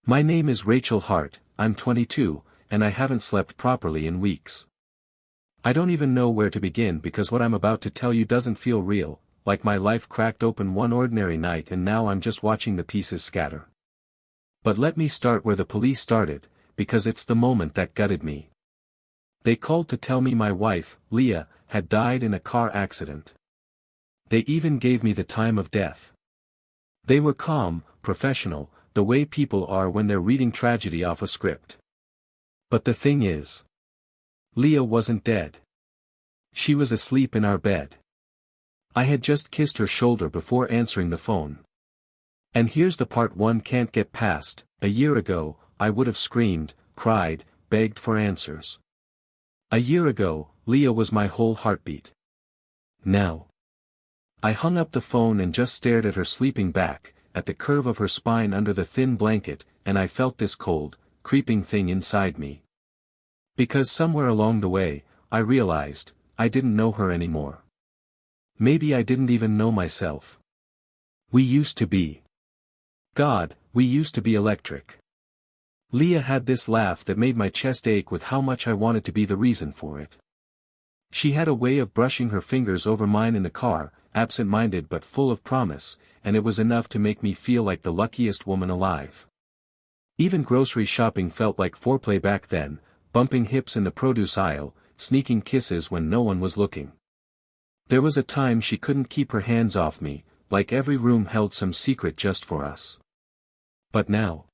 My name is Rachel Hart, I'm 22, and I haven't slept properly in weeks. I don't even know where to begin because what I'm about to tell you doesn't feel real, like my life cracked open one ordinary night and now I'm just watching the pieces scatter. But let me start where the police started, because it's the moment that gutted me. They called to tell me my wife, Leah, had died in a car accident. They even gave me the time of death. They were calm, professional, the way people are when they're reading tragedy off a script. But the thing is, Leah wasn't dead. She was asleep in our bed. I had just kissed her shoulder before answering the phone. And here's the part one can't get past: a year ago, I would have screamed, cried, begged for answers. A year ago, Leah was my whole heartbeat. Now. I hung up the phone and just stared at her sleeping back, at the curve of her spine under the thin blanket, and I felt this cold, creeping thing inside me. Because somewhere along the way, I realized, I didn't know her anymore. Maybe I didn't even know myself. We used to be. God, we used to be electric. Leah had this laugh that made my chest ache with how much I wanted to be the reason for it. She had a way of brushing her fingers over mine in the car, absent-minded but full of promise, and it was enough to make me feel like the luckiest woman alive. Even grocery shopping felt like foreplay back then, bumping hips in the produce aisle, sneaking kisses when no one was looking. There was a time she couldn't keep her hands off me, like every room held some secret just for us. But now?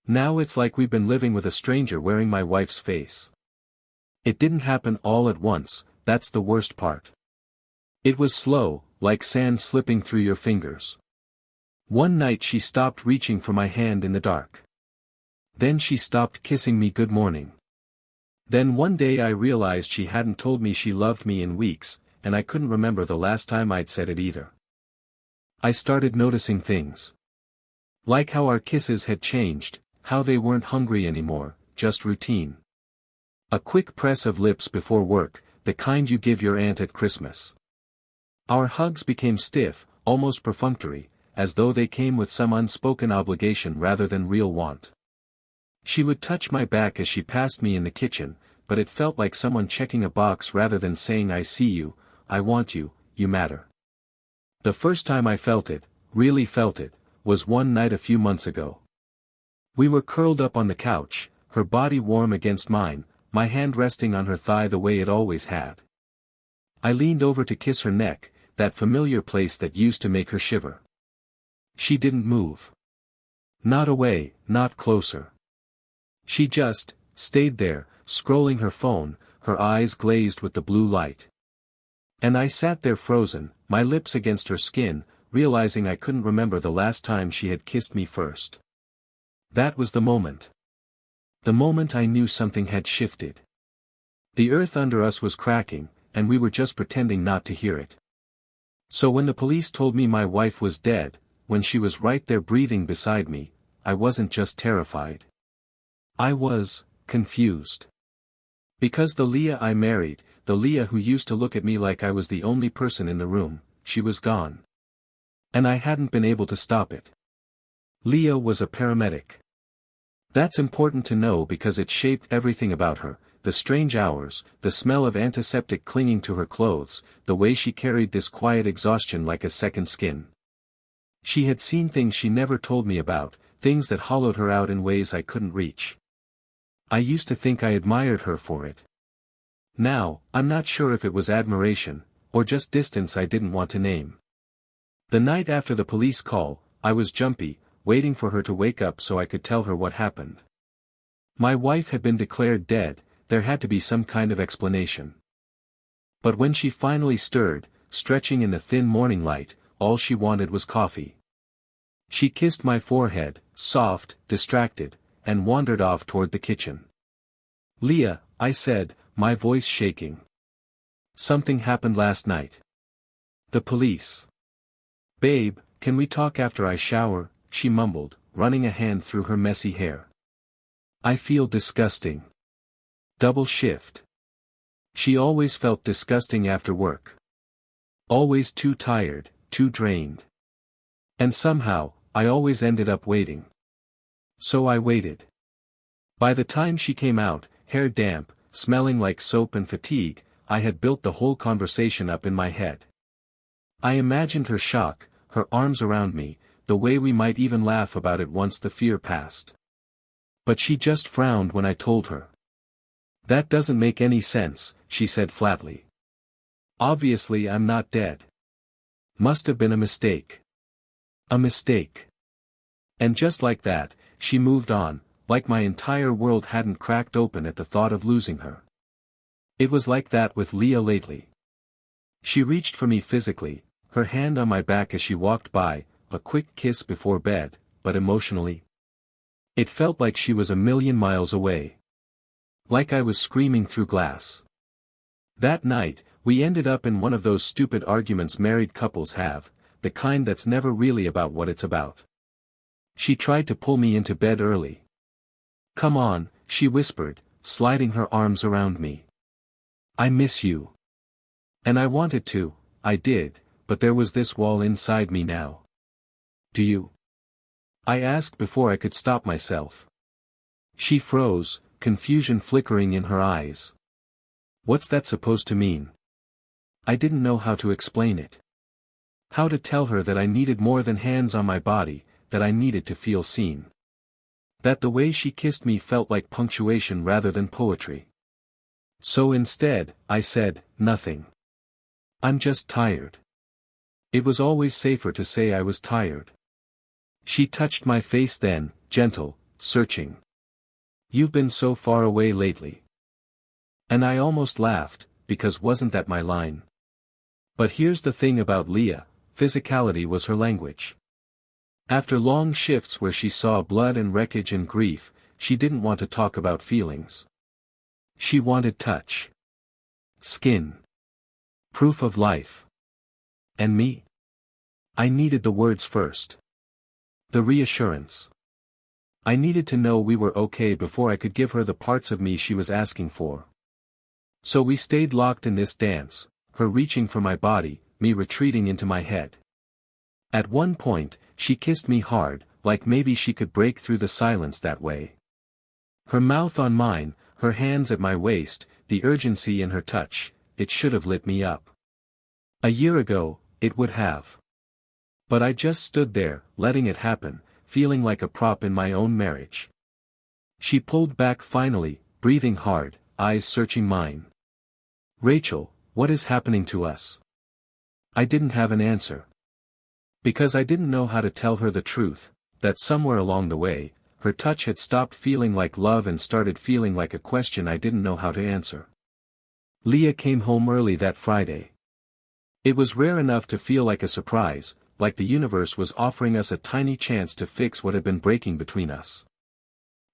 Now it's like we've been living with a stranger wearing my wife's face. It didn't happen all at once, that's the worst part. It was slow, like sand slipping through your fingers. One night she stopped reaching for my hand in the dark. Then she stopped kissing me good morning. Then one day I realized she hadn't told me she loved me in weeks, and I couldn't remember the last time I'd said it either. I started noticing things. Like how our kisses had changed, how they weren't hungry anymore, just routine. A quick press of lips before work, the kind you give your aunt at Christmas. Our hugs became stiff, almost perfunctory, as though they came with some unspoken obligation rather than real want. She would touch my back as she passed me in the kitchen, but it felt like someone checking a box rather than saying I see you, I want you, you matter. The first time I felt it, really felt it, was one night a few months ago. We were curled up on the couch, her body warm against mine, my hand resting on her thigh the way it always had. I leaned over to kiss her neck, that familiar place that used to make her shiver. She didn't move. Not away, not closer. She just stayed there, scrolling her phone, her eyes glazed with the blue light. And I sat there frozen, my lips against her skin, realizing I couldn't remember the last time she had kissed me first. That was the moment. The moment I knew something had shifted. The earth under us was cracking, and we were just pretending not to hear it. So when the police told me my wife was dead, when she was right there breathing beside me, I wasn't just terrified. I was confused. Because the Leah I married, the Leah who used to look at me like I was the only person in the room, she was gone. And I hadn't been able to stop it. Leah was a paramedic. That's important to know because it shaped everything about her, the strange hours, the smell of antiseptic clinging to her clothes, the way she carried this quiet exhaustion like a second skin. She had seen things she never told me about, things that hollowed her out in ways I couldn't reach. I used to think I admired her for it. Now, I'm not sure if it was admiration, or just distance I didn't want to name. The night after the police call, I was jumpy, waiting for her to wake up so I could tell her what happened. My wife had been declared dead, there had to be some kind of explanation. But when she finally stirred, stretching in the thin morning light, all she wanted was coffee. She kissed my forehead, soft, distracted, and wandered off toward the kitchen. Leah, I said, my voice shaking. Something happened last night. The police. Babe, can we talk after I shower? She mumbled, running a hand through her messy hair. I feel disgusting. Double shift. She always felt disgusting after work. Always too tired, too drained. And somehow, I always ended up waiting. So I waited. By the time she came out, hair damp, smelling like soap and fatigue, I had built the whole conversation up in my head. I imagined her shock, her arms around me, the way we might even laugh about it once the fear passed. But she just frowned when I told her. "That doesn't make any sense," she said flatly. "Obviously I'm not dead. Must have been a mistake. A mistake." And just like that, she moved on, like my entire world hadn't cracked open at the thought of losing her. It was like that with Leah lately. She reached for me physically, her hand on my back as she walked by, a quick kiss before bed, but emotionally, it felt like she was a million miles away. Like I was screaming through glass. That night, we ended up in one of those stupid arguments married couples have, the kind that's never really about what it's about. She tried to pull me into bed early. "Come on," she whispered, sliding her arms around me. "I miss you." And I wanted to, I did, but there was this wall inside me now. "Do you?" I asked before I could stop myself. She froze, confusion flickering in her eyes. What's that supposed to mean? I didn't know how to explain it. How to tell her that I needed more than hands on my body, that I needed to feel seen. That the way she kissed me felt like punctuation rather than poetry. So instead, I said, "Nothing. I'm just tired." It was always safer to say I was tired. She touched my face then, gentle, searching. "You've been so far away lately." And I almost laughed, because wasn't that my line? But here's the thing about Leah, physicality was her language. After long shifts where she saw blood and wreckage and grief, she didn't want to talk about feelings. She wanted touch. Skin. Proof of life. And me? I needed the words first. The reassurance. I needed to know we were okay before I could give her the parts of me she was asking for. So we stayed locked in this dance, her reaching for my body, me retreating into my head. At one point, she kissed me hard, like maybe she could break through the silence that way. Her mouth on mine, her hands at my waist, the urgency in her touch, it should have lit me up. A year ago, it would have. But I just stood there, letting it happen, feeling like a prop in my own marriage. She pulled back finally, breathing hard, eyes searching mine. "Rachel, what is happening to us?" I didn't have an answer. Because I didn't know how to tell her the truth, that somewhere along the way, her touch had stopped feeling like love and started feeling like a question I didn't know how to answer. Leah came home early that Friday. It was rare enough to feel like a surprise, like the universe was offering us a tiny chance to fix what had been breaking between us.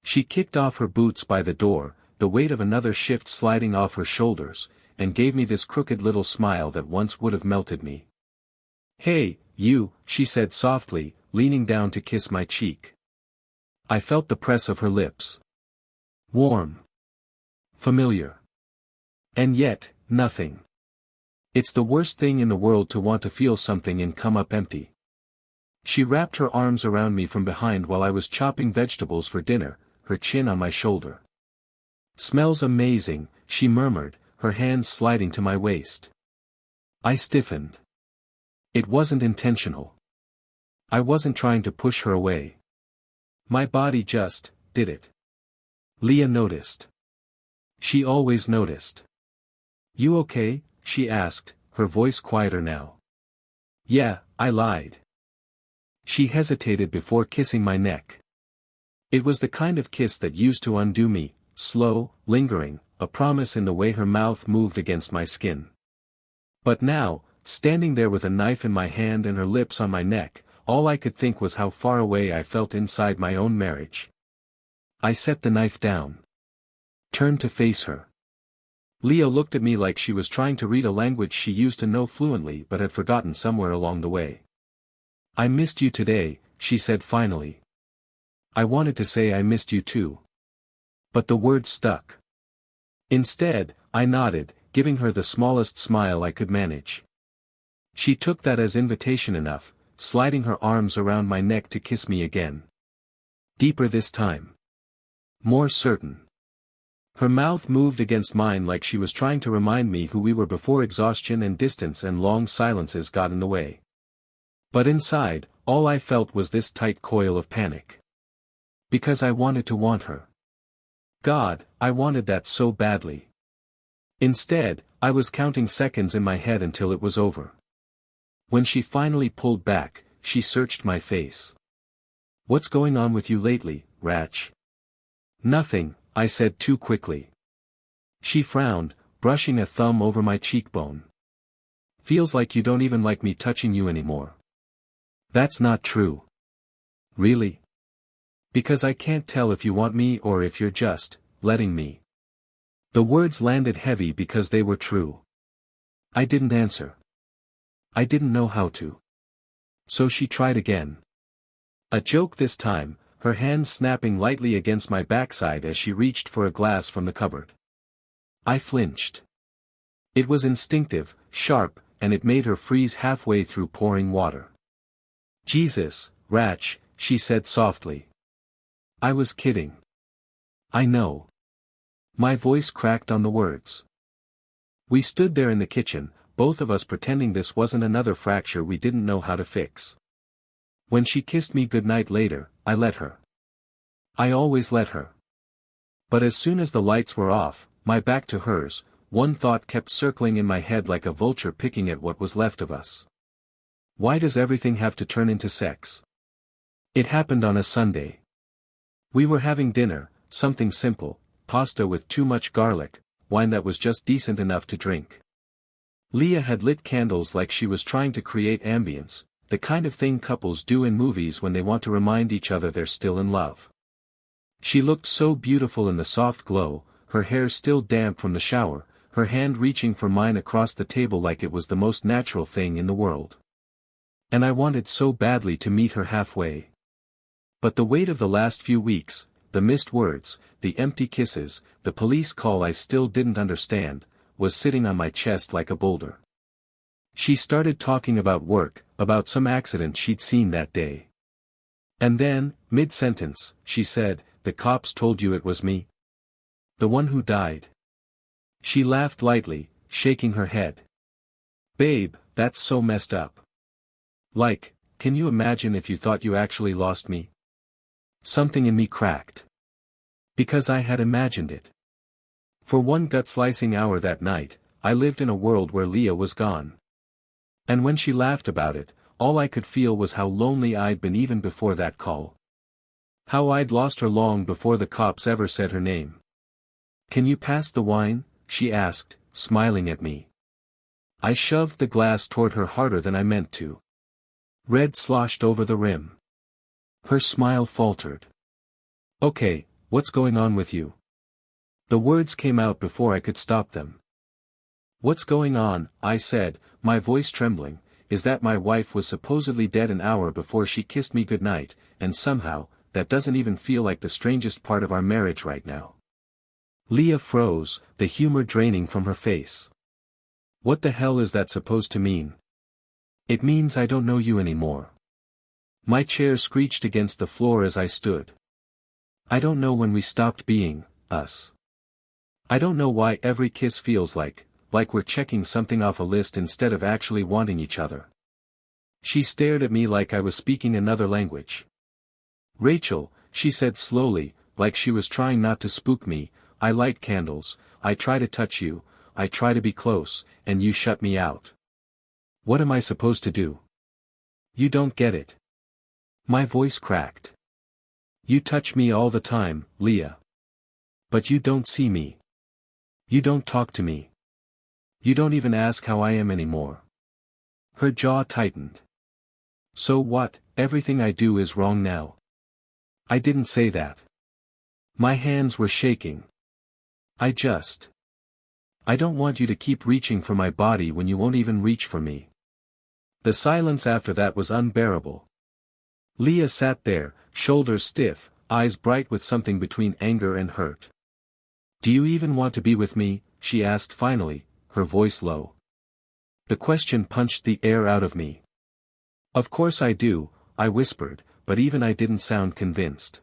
She kicked off her boots by the door, the weight of another shift sliding off her shoulders, and gave me this crooked little smile that once would have melted me. "Hey, you," she said softly, leaning down to kiss my cheek. I felt the press of her lips. Warm. Familiar. And yet, nothing. It's the worst thing in the world to want to feel something and come up empty. She wrapped her arms around me from behind while I was chopping vegetables for dinner, her chin on my shoulder. "Smells amazing," she murmured, her hands sliding to my waist. I stiffened. It wasn't intentional. I wasn't trying to push her away. My body just did it. Leah noticed. She always noticed. "You okay?" she asked, her voice quieter now. "Yeah," I lied. She hesitated before kissing my neck. It was the kind of kiss that used to undo me, slow, lingering, a promise in the way her mouth moved against my skin. But now, standing there with a knife in my hand and her lips on my neck, all I could think was how far away I felt inside my own marriage. I set the knife down. Turned to face her. Leah looked at me like she was trying to read a language she used to know fluently but had forgotten somewhere along the way. "I missed you today," she said finally. I wanted to say I missed you too. But the words stuck. Instead, I nodded, giving her the smallest smile I could manage. She took that as invitation enough, sliding her arms around my neck to kiss me again. Deeper this time. More certain. Her mouth moved against mine like she was trying to remind me who we were before exhaustion and distance and long silences got in the way. But inside, all I felt was this tight coil of panic. Because I wanted to want her. God, I wanted that so badly. Instead, I was counting seconds in my head until it was over. When she finally pulled back, she searched my face. "What's going on with you lately, Ratch?" "Nothing," I said too quickly. She frowned, brushing a thumb over my cheekbone. "Feels like you don't even like me touching you anymore." "That's not true." "Really?" "Because I can't tell if you want me or if you're just letting me." The words landed heavy because they were true. I didn't answer. I didn't know how to. So she tried again. A joke this time, her hand snapping lightly against my backside as she reached for a glass from the cupboard. I flinched. It was instinctive, sharp, and it made her freeze halfway through pouring water. "Jesus, Ratch," she said softly. I was kidding. I know. My voice cracked on the words. We stood there in the kitchen, both of us pretending this wasn't another fracture we didn't know how to fix. When she kissed me goodnight later, I let her. I always let her. But as soon as the lights were off, my back to hers, one thought kept circling in my head like a vulture picking at what was left of us. Why does everything have to turn into sex? It happened on a Sunday. We were having dinner, something simple, pasta with too much garlic, wine that was just decent enough to drink. Leah had lit candles like she was trying to create ambience, the kind of thing couples do in movies when they want to remind each other they're still in love. She looked so beautiful in the soft glow, her hair still damp from the shower, her hand reaching for mine across the table like it was the most natural thing in the world. And I wanted so badly to meet her halfway. But the weight of the last few weeks, the missed words, the empty kisses, the police call I still didn't understand, was sitting on my chest like a boulder. She started talking about work, about some accident she'd seen that day. And then, mid-sentence, she said, "The cops told you it was me? The one who died?" She laughed lightly, shaking her head. "Babe, that's so messed up. Like, can you imagine if you thought you actually lost me?" Something in me cracked. Because I had imagined it. For one gut-slicing hour that night, I lived in a world where Leah was gone. And when she laughed about it, all I could feel was how lonely I'd been even before that call. How I'd lost her long before the cops ever said her name. "Can you pass the wine?" she asked, smiling at me. I shoved the glass toward her harder than I meant to. Red sloshed over the rim. Her smile faltered. "Okay, what's going on with you?" The words came out before I could stop them. "What's going on," I said, my voice trembling, "is that my wife was supposedly dead an hour before she kissed me goodnight, and somehow, that doesn't even feel like the strangest part of our marriage right now." Leah froze, the humor draining from her face. "What the hell is that supposed to mean?" "It means I don't know you anymore." My chair screeched against the floor as I stood. I don't know when we stopped being us. I don't know why every kiss feels like we're checking something off a list instead of actually wanting each other. She stared at me like I was speaking another language. "Rachel," she said slowly, like she was trying not to spook me, "I light candles, I try to touch you, I try to be close, and you shut me out. What am I supposed to do?" "You don't get it." My voice cracked. "You touch me all the time, Leah. But you don't see me. You don't talk to me. You don't even ask how I am anymore." Her jaw tightened. "So what, everything I do is wrong now?" I didn't say that. My hands were shaking. I don't want you to keep reaching for my body when you won't even reach for me." The silence after that was unbearable. Leah sat there, shoulders stiff, eyes bright with something between anger and hurt. "Do you even want to be with me?" she asked finally, her voice low. The question punched the air out of me. "Of course I do," I whispered, but even I didn't sound convinced.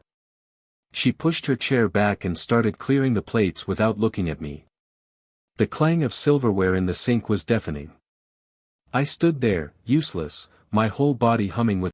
She pushed her chair back and started clearing the plates without looking at me. The clang of silverware in the sink was deafening. I stood there, useless, my whole body humming with